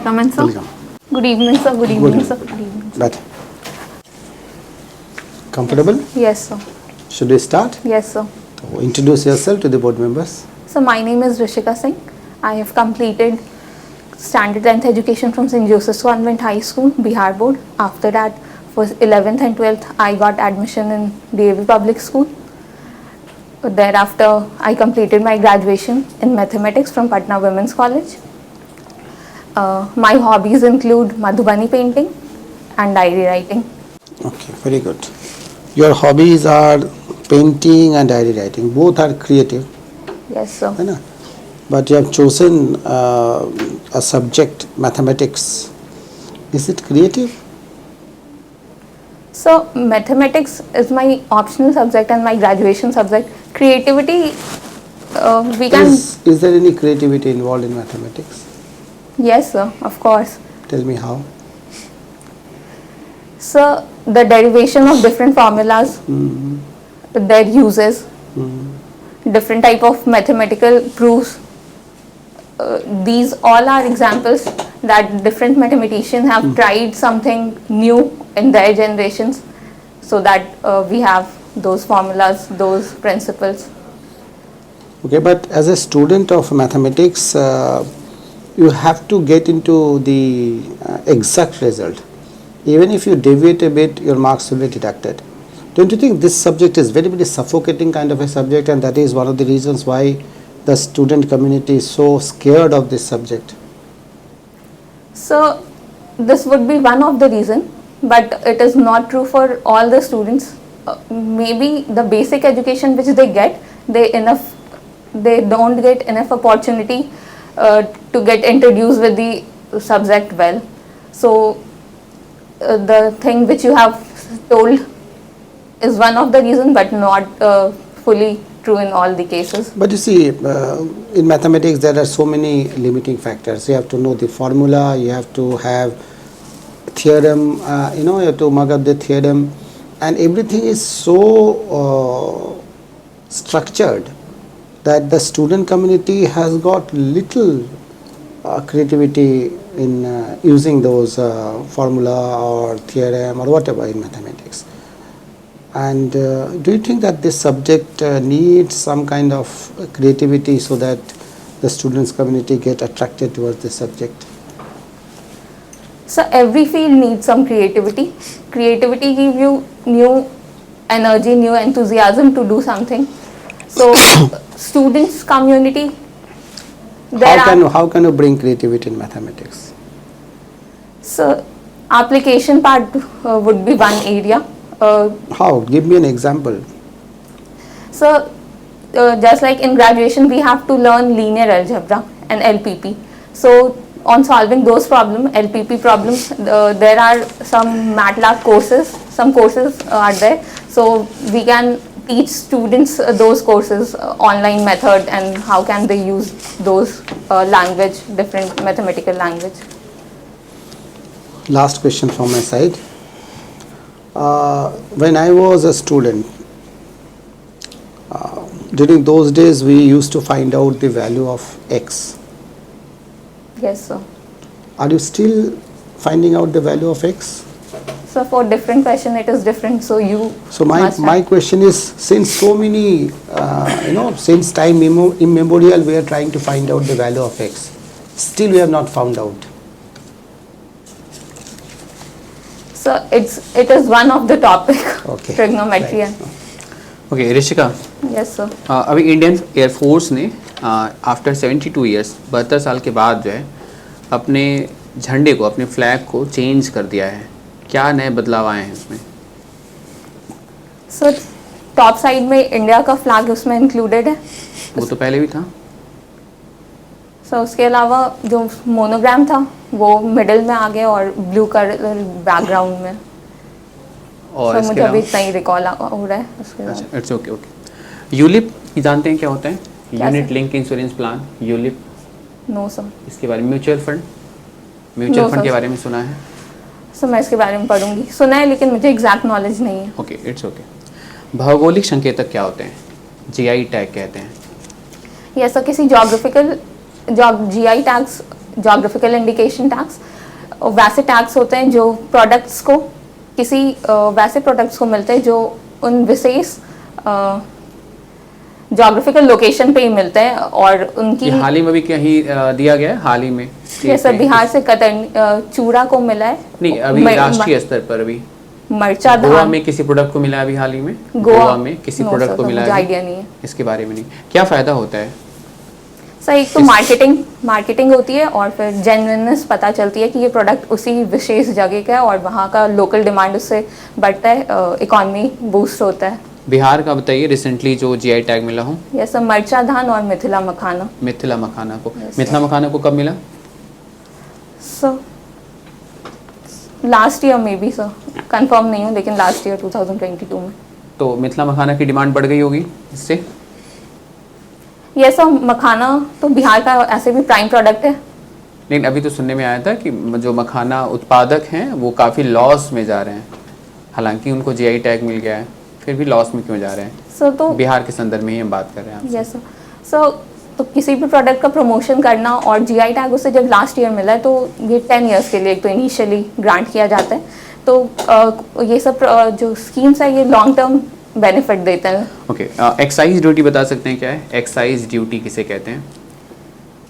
come in, sir? Welcome. Good evening, sir. Good evening, sir. Good evening. Better. Comfortable? Yes, sir. Should we start? Yes, sir. So introduce yourself to the board members. So my name is Rishika Singh. I have completed standard 10th education from St. Joseph's Convent High School, Bihar Board. After that, for 11th and 12th, I got admission in DAV Public School. Thereafter, I completed my graduation in mathematics from Patna Women's College. My hobbies include Madhubani painting and diary writing. Okay, very good. Your hobbies are painting and diary writing. Both are creative, Yes, sir. है ना? But you have chosen a subject, mathematics. Is it creative? So mathematics is my optional subject and my graduation subject. Creativity, we can. Is there any creativity involved in mathematics? Yes, sir. Of course. Tell me how. So the derivation of different formulas, their uses, different type of mathematical proofs. These all are examples that different mathematicians have tried something new in their generations, so that we have those formulas, those principles. Okay, but as a student of mathematics, you have to get into the exact result. Even if you deviate a bit, your marks will be deducted. Don't you think this subject is very, very suffocating kind of a subject, and that is one of the reasons why the student community is so scared of this subject? So this would be one of the reason, but it is not true for all the students. Maybe the basic education which they get, they don't get enough opportunity to get introduced with the subject well. So the thing which you have told is one of the reasons, but not fully true in all the cases. But you see, in mathematics there are so many limiting factors. You have to know the formula, you have to have theorem, you have to mug up the theorem, and everything is so structured that the student community has got little creativity in using those formula or theorem or whatever in mathematics. And do you think that this subject needs some kind of creativity so that the students community get attracted towards this subject? So every field needs some creativity. Creativity gives you new energy, new enthusiasm to do something. So students community, how can you bring creativity in mathematics? So application part would be one area. How? Give me an example. So just like in graduation we have to learn linear algebra and LPP. So on solving those problems, LPP problems, there are some MATLAB courses, some courses are there. So we can teach students those courses, online method, and how can they use those language, different mathematical language. Last question from my side. When I was a student, during those days we used to find out the value of x. Yes, sir. Are you still finding out the value of x? So for different question it is different. So you. So my question is, since so many since time immemorial we are trying to find out the value of x, still we have not found out. So it is one of the topic. Okay. Trigonometry. Right. Okay Rishika, Yes, sir. अभी Indian air force ने after 72 years 72 साल के बाद जो है अपने झंडे को, अपने फ्लैग को चेंज कर दिया है. क्या नए बदलाव आए हैं इसमें? सर टॉप साइड में इंडिया का फ्लैग उसमें इंक्लूडेड है. वो तो पहले भी था. सर उसके अलावा जो मोनोग्राम था वो मिडिल में आ गया और ब्लू कलर बैकग्राउंड में. और मुझे अभी इतना ही रिकॉल हो रहा है उसके बाद. अच्छा, इट्स ओके. ओके, यूलिप जानते हैं क्या होता है? Unit link insurance plan, ULIP. No sir. इसके बारे में म्यूचुअल फंड के बारे में सुना है? सर मैं इसके बारे में पढ़ूंगी, सुना है लेकिन मुझे एग्जैक्ट नॉलेज नहीं है. Okay, it's okay. भौगोलिक संकेतक क्या होते हैं? जीआई टैग कहते हैं. ये सर किसी geographical GI tags geographical indication tax, वैसे टैक्स होते हैं जो प्रोडक्ट्स को किसी वैसे प्रोडक्ट्स को मिलते हैं जो उन विशेष जोग्राफिकल लोकेशन पे ही मिलते हैं और उनकी ये हाल ही में भी कहीं दिया गया है, हाल ही में जैसे बिहार से चूड़ा को मिला है, नहीं अभी राष्ट्रीय स्तर पर अभी मरचा गोवा धान में किसी प्रोडक्ट को मिला है अभी हाल ही में, गोवा में किसी No, प्रोडक्ट sir, को तो मिला मुझे है आइडिया नहीं है इसके बारे में नहीं, क्या फायदा होता है? सर। एक तो मार्केटिंग होती है और फिर जेन्युइननेस पता चलती है कि ये प्रोडक्ट उसी विशेष जगह का है और वहाँ का लोकल डिमांड उससे बढ़ता है, इकॉनमी बूस्ट होता है। बिहार का बताइए रिसेंटली जो जीआई टैग मिला हो। ये सब मरचा धान और मिथिला मखाना। मिथिला मखाना को, Yes, मिथिला मखाना को कब मिला? सर लास्ट ईयर में भी सर, कंफर्म नहीं हूँ लेकिन लास्ट ईयर 2022 में। तो मिथिला मखाना की डिमांड बढ़ गई होगी इससे? ये सब मखाना तो बिहार का ऐसे भी प्राइम प्रोडक्ट है। लेकिन अभी तो सुनने में आया था कि जो मखाना उत्पादक हैं वो काफ़ी लॉस में जा रहे हैं, हालांकि उनको जीआई टैग मिल गया है फिर भी लॉस में क्यों जा रहे हैं? सर तो बिहार के संदर्भ में ही हम बात कर रहे हैं आपसे। यस सर, तो किसी भी प्रोडक्ट का प्रमोशन करना और जीआई टैग उसे जब लास्ट ईयर मिला है तो ये 10 इयर्स के लिए एक तो इनिशियली ग्रांट किया जाता है, तो ये सब जो स्कीम्स है ये लॉन्ग टर्म बेनिफिट देते हैं। ओके, एक्साइज ड्यूटी बता सकते हैं क्या है? एक्साइज ड्यूटी किसे कहते हैं?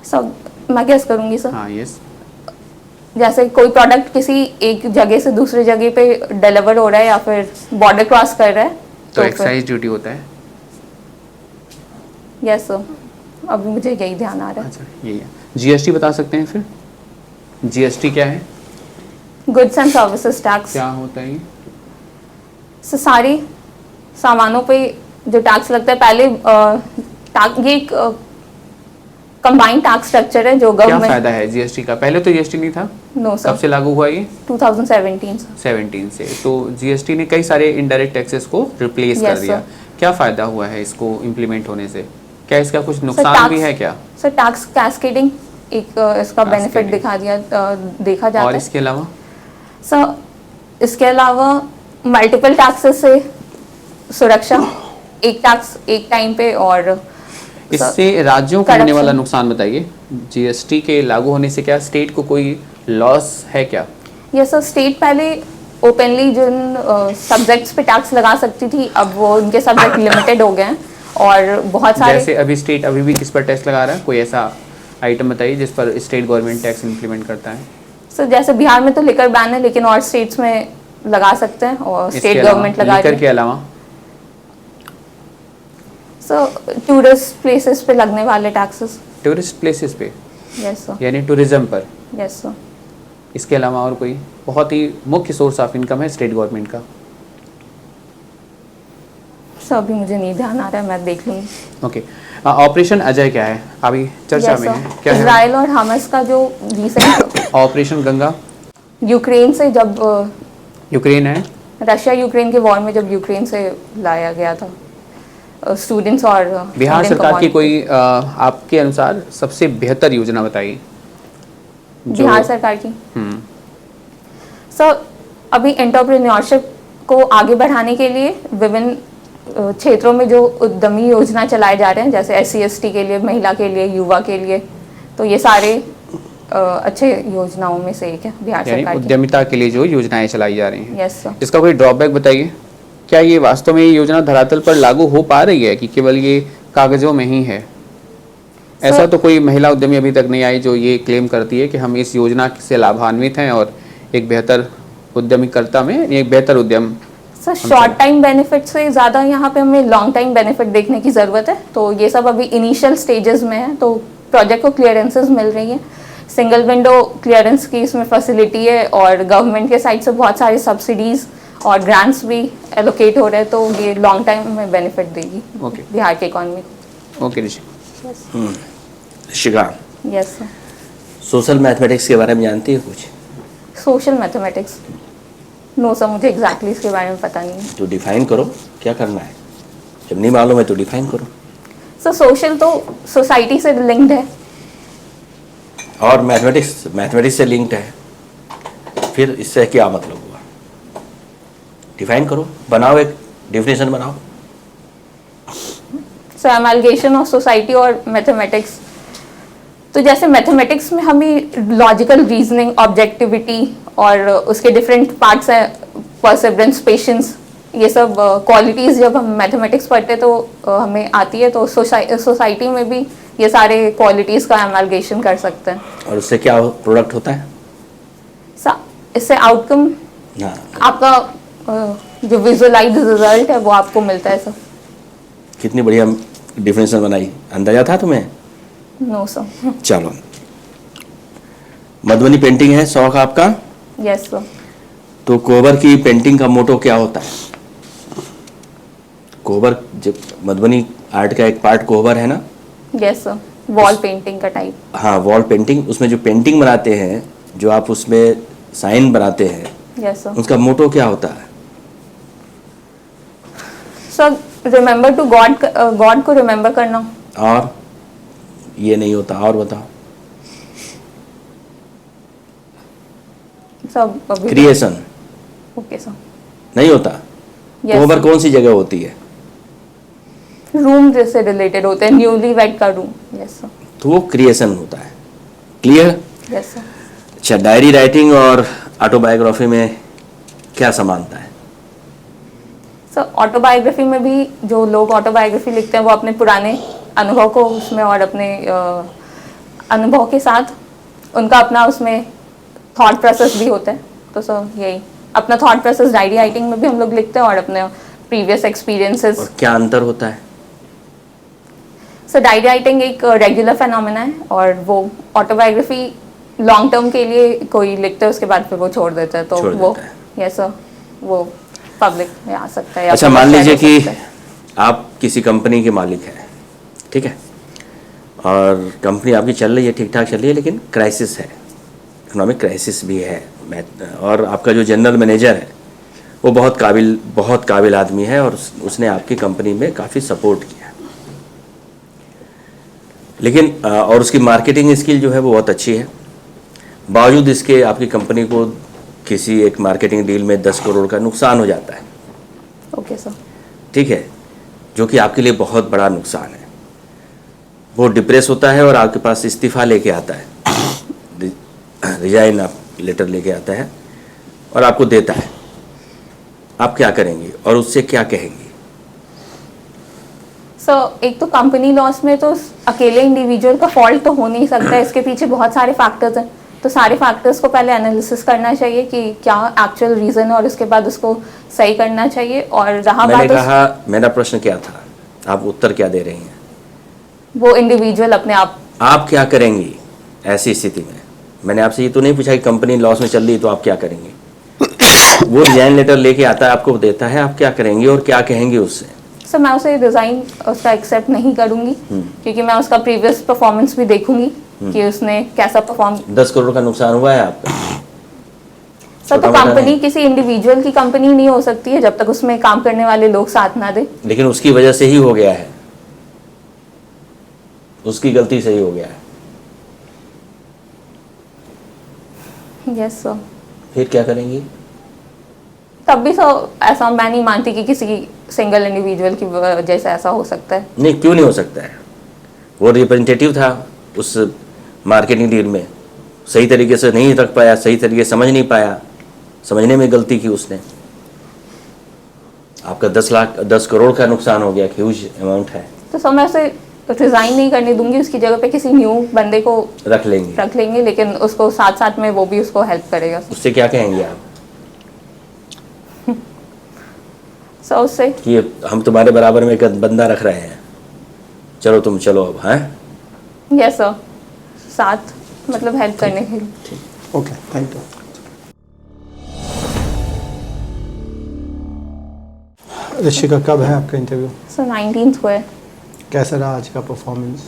सर मैं गेस करूँगी सर, हाँ यस। जैसे कोई प्रोडक्ट किसी एक जगह से दूसरी जगह पे डिलीवर हो रहा है या फिर बॉर्डर क्रॉस कर रहा है तो एक्साइज ड्यूटी होता है। यस सर, अभी मुझे यही ध्यान आ रहा है। अच्छा यही है। जीएसटी बता सकते हैं फिर? जीएसटी क्या है? Goods and services tax. क्या होता है ये? सर सारे सामानों पे जो टैक्स लगता है पहले ये एक कंबाइंड टैक्स स्ट्रक्चर है जो क्या गवर्नमेंट। फायदा है जीएसटी का? पहले तो जीएसटी नहीं था। नो कब सर, से लागू हुआ ये? 2017 सर। 17 से। तो जीएसटी ने कई सारे इनडायरेक्ट टैक्सेस को रिप्लेस कर Yes, दिया। sir. क्या फायदा हुआ है इसको इम्प्लीमेंट होने से? क्या इसका कुछ सर नुकसान भी है क्या? सर टैक्स कैस्केडिंग एक इसका बेनिफिट Cascading. देखा जाता और है इसके अलावा सर। इसके अलावा मल्टीपल टैक्सेस से सुरक्षा, एक टैक्स एक टाइम पे, और इससे राज्यों को होने corruption. वाला नुकसान बताइए। जीएसटी के लागू होने से क्या स्टेट को कोई लॉस है क्या? ये सर स्टेट पहले ओपनली जिन सब्जेक्ट्स पे टैक्स लगा सकती थी अब वो उनके सब्जेक्ट लिमिटेड हो गए हैं और बहुत सारे। जैसे अभी स्टेट अभी भी किस पर टैक्स लगा रहा है? कोई ऐसा आइटम बताइए जिस पर स्टेट गवर्नमेंट टैक्स इंप्लीमेंट करता है। सर जैसे बिहार में तो लिकर बैन है लेकिन और स्टेट्स में लगा सकते हैं और इसके स्टेट अलावा, गवर्नमेंट लगा रही लिकर है। के अलावा सर टूरिस्ट प्लेसेस पे लगने वाले टैक्सेस। टूरिस्ट प्लेसेस पे यस सर, यानी टूरिज्म पर। Yes sir. इसके अलावा और कोई बहुत ही मुख्य सोर्स ऑफ इनकम है स्टेट गवर्नमेंट का? सर अभी मुझे नहीं ध्यान आ रहा है, मैं देख लूँगी। ओके, ऑपरेशन अजय क्या है? अभी चर्चा यस में है सर, क्या है? इजराइल और हमास का जो रिसेंट ऑपरेशन गंगा यूक्रेन से जब यूक्रेन है। रशिया यूक्रेन के वॉर में जब यूक्रेन से लाया गया था स्टूडेंट्स और बिहार Indian सरकार की community। कोई आपके अनुसार सबसे बेहतर योजना बताइए। बिहार सरकार की हम्म, सर अभी एंटरप्रेन्योरशिप को आगे बढ़ाने के लिए विभिन्न क्षेत्रों में जो उद्यमी योजना चलाए जा रहे हैं जैसे SC/ST के लिए, महिला के लिए, युवा के लिए, तो ये सारे अच्छे योजनाओं में से एक है बिहार यानी सरकार की। उद्यमिता के लिए जो योजनाएं चलाई जा रही हैं, यस सर। इसका कोई ड्रॉबैक बताइए। क्या ये वास्तव में ये योजना धरातल पर लागू हो पा रही है कि केवल ये कागजों में ही है? ऐसा तो कोई महिला उद्यमी अभी तक नहीं आई जो ये क्लेम करती है कि हम इस योजना से लाभान्वित हैं और एक बेहतर उद्यमीकर्ता में एक बेहतर उद्यम। सर शॉर्ट टाइम बेनिफिट से ज़्यादा यहाँ पे हमें लॉन्ग टाइम बेनिफिट देखने की ज़रूरत है, तो ये सब अभी इनिशियल स्टेजेस में है, तो प्रोजेक्ट को क्लियरेंसेस मिल रही हैं, सिंगल विंडो क्लियरेंस की इसमें फैसिलिटी है और गवर्नमेंट के साइड से बहुत सारी सब्सिडीज़ और ग्रांट्स भी एलोकेट हो रहे हैं, तो ये लॉन्ग टाइम में बेनिफिट देगी ओके बिहार की इकॉनमी को। Okay Rishi. Rishika, yes sir. Social mathematics के बारे में जानती है कुछ? सोशल मैथमेटिक्स नो सर, मुझे एग्जैक्टली इसके बारे में पता नहीं है। तो डिफाइन करो क्या करना है, जब नहीं मालूम है तो डिफाइन करो। सर सोशल तो सोसाइटी से लिंक्ड है और मैथमेटिक्स से लिंक्ड है, फिर इससे क्या मतलब हुआ? डिफाइन करो, बनाओ, एक डेफिनेशन बनाओ। सो एमलगेशन ऑफ सोसाइटी और मैथमेटिक्स, तो तो जैसे मैथमेटिक्स में हमें लॉजिकल रीजनिंग, ऑब्जेक्टिविटी और उसके डिफरेंट पार्ट्स हैं, परसेवरेंस, पेशेंस, ये सब क्वालिटीज़ जब हम मैथमेटिक्स पढ़ते तो हमें आती है, तो सोसाइटी में भी ये सारे क्वालिटीज़ का एमलगेशन कर सकते हैं। और उससे क्या प्रोडक्ट होता है? इससे आउटकम हाँ, आपका जो विजुअलाइज रिजल्ट है वो आपको मिलता है सर। कितनी बढ़िया डिफिनेशन बनाई, अंदाजा था तुम्हें? No sir. चलो, मधुबनी पेंटिंग है शौक आपका, यस सर। तो कोहबर की पेंटिंग का मोटो क्या होता है? कोहबर, जब मधुबनी आर्ट का एक पार्ट कोहबर है ना? यस सर, वॉल पेंटिंग का टाइप। हाँ, वॉल पेंटिंग, उसमें जो पेंटिंग बनाते हैं, जो आप उसमें साइन बनाते हैं, यस सर। उसका मोटो क्या होता है? Sir remember to God, God को रिमेम्बर करना। और ये नहीं होता, और बताओ। सब अभी क्रिएशन ओके सर। नहीं होता। कोहबर कौन सी जगह होती है? रूम से रिलेटेड होते हैं, न्यूली वेड का रूम। Yes sir. तो वो क्रिएशन होता है। क्लियर? Yes sir. अच्छा, डायरी राइटिंग और ऑटोबायोग्राफी में क्या समानता है? सर ऑटोबायोग्राफी में भी जो लोग ऑटोबायोग्राफी लिखते हैं वो अपने पुराने अनुभव को उसमें और अपने अनुभव के साथ उनका अपना उसमें थॉट प्रोसेस भी होता है। तो सर यही अपना थॉट प्रोसेस डायरी राइटिंग में भी हम लोग लिखते हैं और अपने प्रीवियस एक्सपीरियंसेस। और क्या अंतर होता है? सर डायरी राइटिंग एक रेगुलर फेनोमेना है और वो ऑटोबायोग्राफी लॉन्ग टर्म के लिए कोई लिखता है, उसके बाद फिर वो छोड़ देता है, तो छोड़ वो देता है। यस सर, वो पब्लिक में आ सकता है या अच्छा, public मान share लीजिए हो कि सकता है। आप किसी कंपनी के मालिक हैं, ठीक है, और कंपनी आपकी चल रही है, ठीक ठाक चल रही है, लेकिन क्राइसिस है, इकोनॉमिक क्राइसिस भी है, और आपका जो जनरल मैनेजर है वो बहुत काबिल आदमी है और उसने आपकी कंपनी में काफ़ी सपोर्ट किया, लेकिन और उसकी मार्केटिंग स्किल जो है वो बहुत अच्छी है, बावजूद इसके आपकी कंपनी को किसी एक मार्केटिंग डील में 10 करोड़ का नुकसान हो जाता है। Okay sir. ठीक है, जो कि आपके लिए बहुत बड़ा नुकसान है। वो डिप्रेस होता है और आपके पास इस्तीफ़ा लेके आता है, रिजाइन आप लेटर लेके आता है और आपको देता है। आप क्या करेंगे और उससे क्या कहेंगे? सर एक तो कंपनी लॉस में तो अकेले इंडिविजुअल का फॉल्ट तो हो नहीं सकता है, इसके पीछे बहुत सारे फैक्टर्स हैं, तो सारे फैक्टर्स को पहले एनालिसिस करना चाहिए कि क्या एक्चुअल रीज़न है और उसके बाद उसको सही करना चाहिए। और रहा मैंने बात कहा, मेरा प्रश्न क्या था, आप उत्तर क्या दे रही हैं? वो इंडिविजुअल अपने आप क्या करेंगी ऐसी स्थिति में? मैंने आपसे ये तो नहीं पूछा कि कंपनी लॉस में चल रही है तो आप क्या करेंगे। वो रिजाइन लेटर लेके आता है, आपको देता है, आप क्या करेंगे और क्या कहेंगे उससे? सर मैं उसे डिज़ाइन उसका एक्सेप्ट नहीं करूंगी, क्योंकि मैं उसका प्रीवियस परफॉर्मेंस भी देखूंगी कि उसने कैसा परफॉर्म। 10 करोड़ का नुकसान हुआ है आपका। सर तो छोटा-मोटा कंपनी नहीं। किसी इंडिविजुअल की कंपनी नहीं हो सकती है जब तक उसमें काम करने वाले लोग साथ ना दे। लेकिन उसकी वजह से ही हो गया है, उसकी गलती से ही हो गया है। Yes sir. फिर क्या करेंगी? तब भी सर ऐसा मैं नहीं मानती कि किसी सिंगल इंडिविजुअल की वजह से ऐसा हो सकता है। नहीं, क्यों नहीं हो सकता है? वो रिप्रेजेंटेटिव था उस मार्केटिंग डील में, सही तरीके से नहीं रख पाया, सही तरीके से समझ नहीं पाया, समझने में गलती की उसने। आपका 10 करोड़ का नुकसान हो गया, ह्यूज अमाउंट है। तो सर मैं उसे रिजाइन नहीं करने दूंगी, उसकी जगह पे किसी न्यू बंदे को रख लेंगे। रख लेंगे, लेकिन उसको साथ साथ में वो भी उसको हेल्प करेगा। उससे क्या कहेंगे आप सर उससे कि हम तुम्हारे बराबर में एक बंदा रख रहे हैं, चलो तुम चलो अब, हैं? यस सर, साथ मतलब हेल्प करने के लिए। Okay, thank you. ऋषिका, कब है आपका इंटरव्यू? सर 19th को है। कैसा रहा आज का परफॉर्मेंस?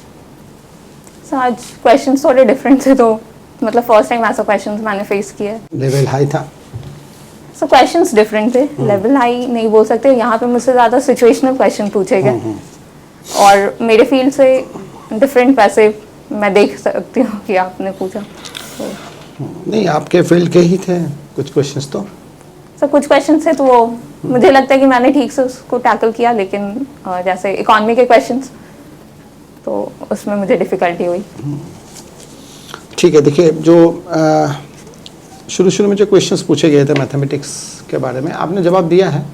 सर आज क्वेश्चंस थोड़े डिफरेंट थे, तो मतलब फर्स्ट टाइम ऐसा क्वेश्चंस मैंने फेस किया है। लेवल हाई था? सो क्वेश्चंस डिफरेंट थे, लेवल हाई नहीं बोल सकते, यहाँ पे मुझसे ज़्यादा सिचुएशनल क्वेश्चन पूछे गए और मेरे फील्ड से डिफरेंट वैसे मैं देख सकती हूँ कि आपने पूछा तो। नहीं, आपके फील्ड के ही थे कुछ क्वेश्चंस तो। सर कुछ क्वेश्चन थे तो वो मुझे लगता है कि मैंने ठीक से उसको टैकल किया, लेकिन जैसे इकोनॉमी के क्वेश्चंस तो उसमें मुझे डिफ़िकल्टी हुई। ठीक है, देखिए जो शुरू में जो क्वेश्चंस पूछे गए थे मैथमेटिक्स के बारे में आपने जवाब दिया है,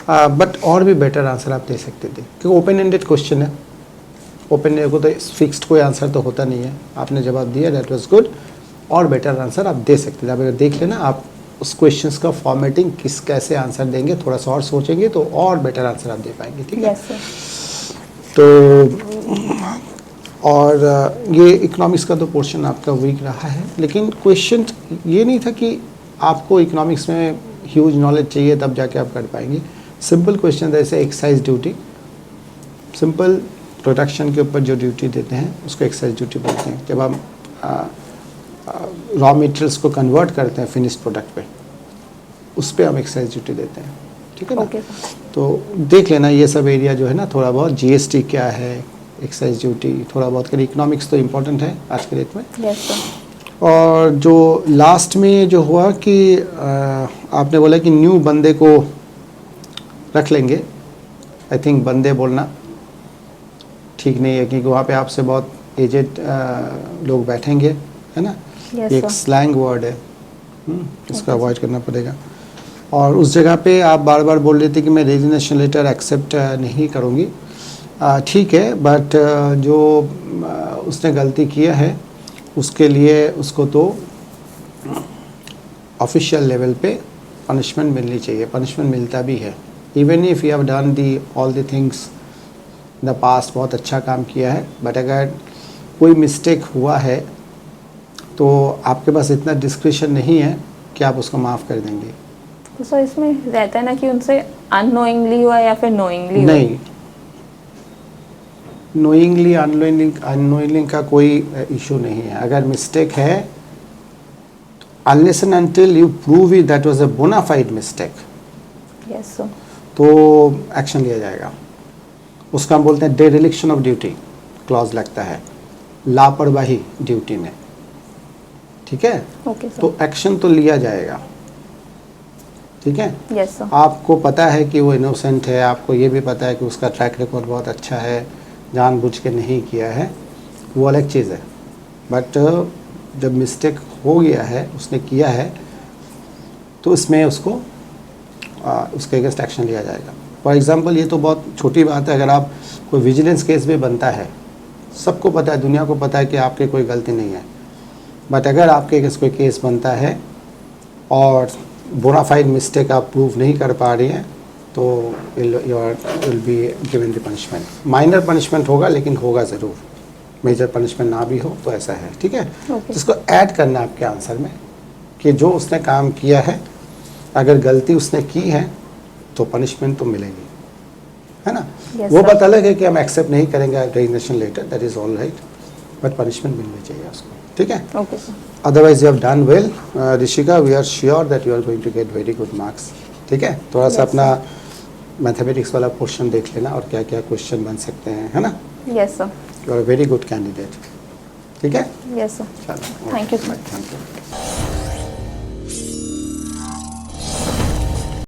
बट और भी बेटर आंसर आप दे सकते थे, क्योंकि ओपन एंडेड क्वेश्चन है। ओपन एंडेड को तो फिक्स्ड कोई आंसर तो होता नहीं है। आपने जवाब दिया, दैट वाज गुड। और बेटर आंसर आप दे सकते थे। आप अगर देख लेना, आप उस क्वेश्चंस का फॉर्मेटिंग कैसे आंसर देंगे, थोड़ा सा और सोचेंगे तो और बेटर आंसर आप दे पाएंगे। ठीक है, यस सर। तो और ये इकोनॉमिक्स का तो पोर्शन आपका वीक रहा है, लेकिन क्वेश्चन ये नहीं था कि आपको इकोनॉमिक्स में ह्यूज नॉलेज चाहिए तब जाके आप कर पाएंगे। सिंपल क्वेश्चन जैसे एक्साइज ड्यूटी, सिंपल प्रोडक्शन के ऊपर जो ड्यूटी देते हैं उसको एक्साइज ड्यूटी बोलते हैं। जब हम रॉ मटेरियल्स को कन्वर्ट करते हैं फिनिश्ड प्रोडक्ट पे, उस पर हम एक्साइज ड्यूटी देते हैं। ठीक है ना? ओके। तो देख लेना ये सब एरिया जो है ना, थोड़ा बहुत जीएसटी क्या है, एक्साइज ड्यूटी, थोड़ा बहुत करें। इकोनॉमिक्स तो इम्पोर्टेंट है आज के डेट में। Yes sir. और जो लास्ट में जो हुआ कि आपने बोला कि न्यू बंदे को रख लेंगे। आई थिंक बंदे बोलना ठीक नहीं है, क्योंकि वहाँ पे आपसे बहुत एजेड लोग बैठेंगे, है ना? Yes, ये एक sir. स्लैंग वर्ड है, इसको अवॉइड करना पड़ेगा। और उस जगह पे आप बार बार बोल रहे थे कि मैं रेजिग्नेशन लेटर एक्सेप्ट नहीं करूँगी। ठीक है, बट जो उसने गलती किया है उसके लिए उसको तो ऑफिशियल लेवल पे पनिशमेंट मिलनी चाहिए। पनिशमेंट मिलता भी है, even if you have done the all the things in the past, बहुत अच्छा काम किया है, बट अगर कोई मिस्टेक हुआ है तो आपके पास इतना डिस्क्रिशन नहीं है कि आप उसको माफ़ कर देंगे। तो सर इसमें रहता है ना कि उनसे अननोइंगली हुआ या फिर नोइंगली हुआ? नहीं, नोइंगली अननोइंगली का कोई इशू नहीं है। अगर मिस्टेक है, unless and until you prove it that was a bona fide mistake, yes sir. तो एक्शन लिया जाएगा। उसका हम बोलते हैं डेरिलिक्शन ऑफ ड्यूटी क्लॉज लगता है, लापरवाही ड्यूटी में। ठीक है, ओके सर। तो एक्शन तो लिया जाएगा। ठीक है, यस सर। आपको पता है कि वो इनोसेंट है, आपको ये भी पता है कि उसका ट्रैक रिकॉर्ड बहुत अच्छा है, जानबूझ के नहीं किया है, वो अलग चीज़ है। बट जब मिस्टेक हो गया है, उसने किया है, तो इसमें उसको उसके अगेंस्ट एक्शन लिया जाएगा। फॉर एग्जांपल, ये तो बहुत छोटी बात है, अगर आप कोई विजिलेंस केस भी बनता है, सबको पता है, दुनिया को पता है कि आपकी कोई गलती नहीं है, बट अगर आपके अगेंस्ट कोई केस बनता है और बोनाफाइड मिस्टेक आप प्रूव नहीं कर पा रहे हैं, तो will be given the punishment. Minor punishment होगा, लेकिन होगा ज़रूर। मेजर पनिशमेंट ना भी हो तो ऐसा है। ठीक है, Okay. जिसको ऐड करना है आपके आंसर में कि जो उसने काम किया है, अगर गलती उसने की है तो पनिशमेंट तो मिलेगी, है ना? Yes, वो sir. बात अलग है कि हम एक्सेप्ट नहीं करेंगे resignation letter, that is all right, but punishment मिलनी चाहिए उसको। ठीक है, okay sir. otherwise you have done well, Rishika, we are sure that you are going to get very good marks. ठीक है, थोड़ा सा Yes, अपना मैथमेटिक्स वाला पोर्शन देख लेना और क्या क्या क्वेश्चन बन सकते हैं, है ना? Yes sir. You are very good candidate. ठीक है, यस सर। चलो, Thank you, sir. Thank you.